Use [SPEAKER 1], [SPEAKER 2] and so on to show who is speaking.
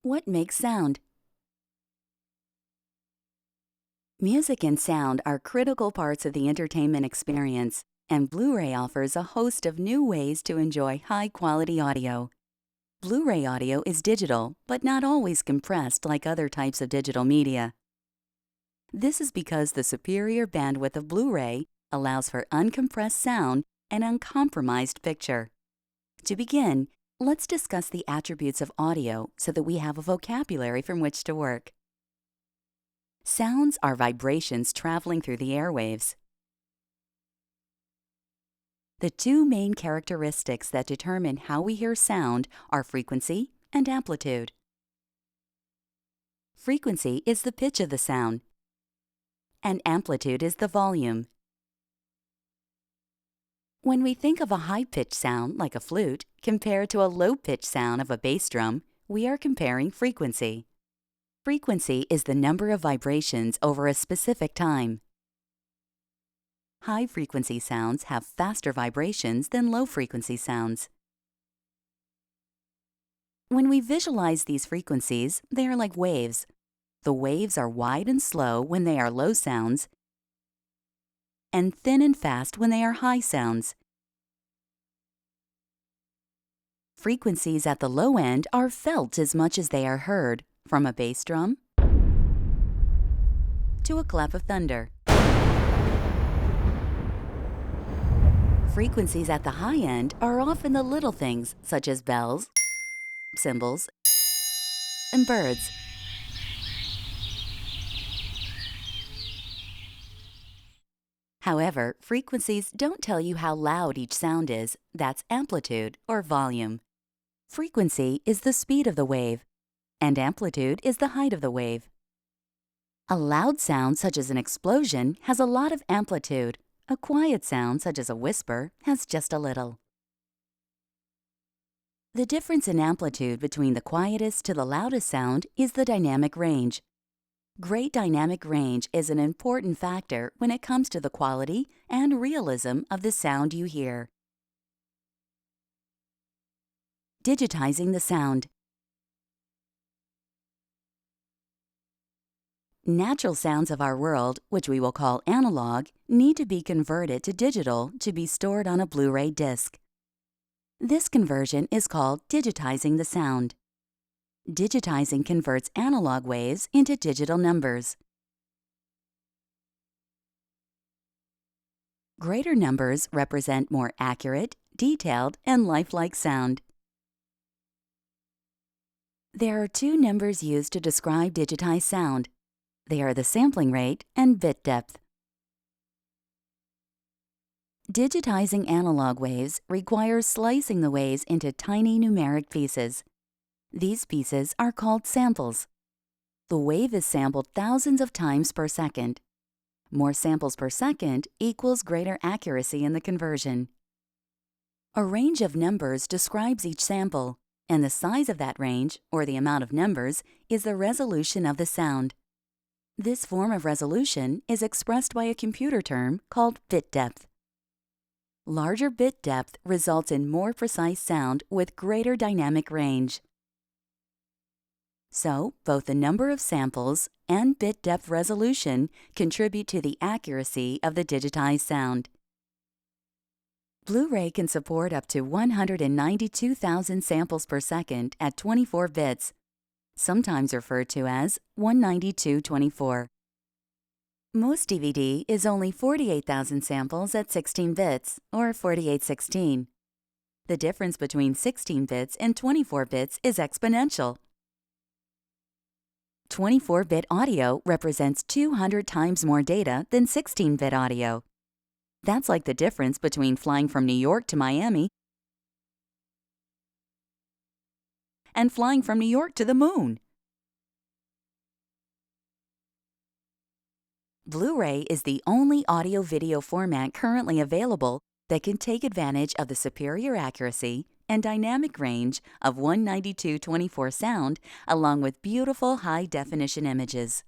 [SPEAKER 1] What makes sound? Music and sound are critical parts of the entertainment experience, and Blu-ray offers a host of new ways to enjoy high-quality audio. Blu-ray audio is digital, but not always compressed like other types of digital media. This is because the superior bandwidth of Blu-ray allows for uncompressed sound and uncompromised picture. To begin, let's discuss the attributes of audio so that we have a vocabulary from which to work. Sounds are vibrations traveling through the airwaves. The two main characteristics that determine how we hear sound are frequency and amplitude. Frequency is the pitch of the sound, and amplitude is the volume. When we think of a high-pitched sound like a flute compared to a low-pitched sound of a bass drum, we are comparing frequency. Frequency is the number of vibrations over a specific time. High-frequency sounds have faster vibrations than low-frequency sounds. When we visualize these frequencies, they are like waves. The waves are wide and slow when they are low sounds, and thin and fast when they are high sounds. Frequencies at the low end are felt as much as they are heard, from a bass drum to a clap of thunder. Frequencies at the high end are often the little things such as bells, cymbals, and birds. However, frequencies don't tell you how loud each sound is. That's amplitude or volume. Frequency is the speed of the wave, and amplitude is the height of the wave. A loud sound such as an explosion has a lot of amplitude. A quiet sound such as a whisper has just a little. The difference in amplitude between the quietest to the loudest sound is the dynamic range. Great dynamic range is an important factor when it comes to the quality and realism of the sound you hear. Digitizing the sound. Natural sounds of our world, which we will call analog, need to be converted to digital to be stored on a Blu-ray disc. This conversion is called digitizing the sound. Digitizing converts analog waves into digital numbers. Greater numbers represent more accurate, detailed, and lifelike sound. There are two numbers used to describe digitized sound. They are the sampling rate and bit depth. Digitizing analog waves requires slicing the waves into tiny numeric pieces. These pieces are called samples. The wave is sampled thousands of times per second. More samples per second equals greater accuracy in the conversion. A range of numbers describes each sample, and the size of that range, or the amount of numbers, is the resolution of the sound. This form of resolution is expressed by a computer term called bit depth. Larger bit depth results in more precise sound with greater dynamic range. So, both the number of samples and bit depth resolution contribute to the accuracy of the digitized sound. Blu-ray can support up to 192,000 samples per second at 24 bits, sometimes referred to as 192/24. Most DVD is only 48,000 samples at 16 bits, or 4816. The difference between 16 bits and 24 bits is exponential. 24-bit audio represents 200 times more data than 16-bit audio. That's like the difference between flying from New York to Miami and flying from New York to the moon. Blu-ray is the only audio-video format currently available that can take advantage of the superior accuracy and dynamic range of 192/24 sound along with beautiful high-definition images.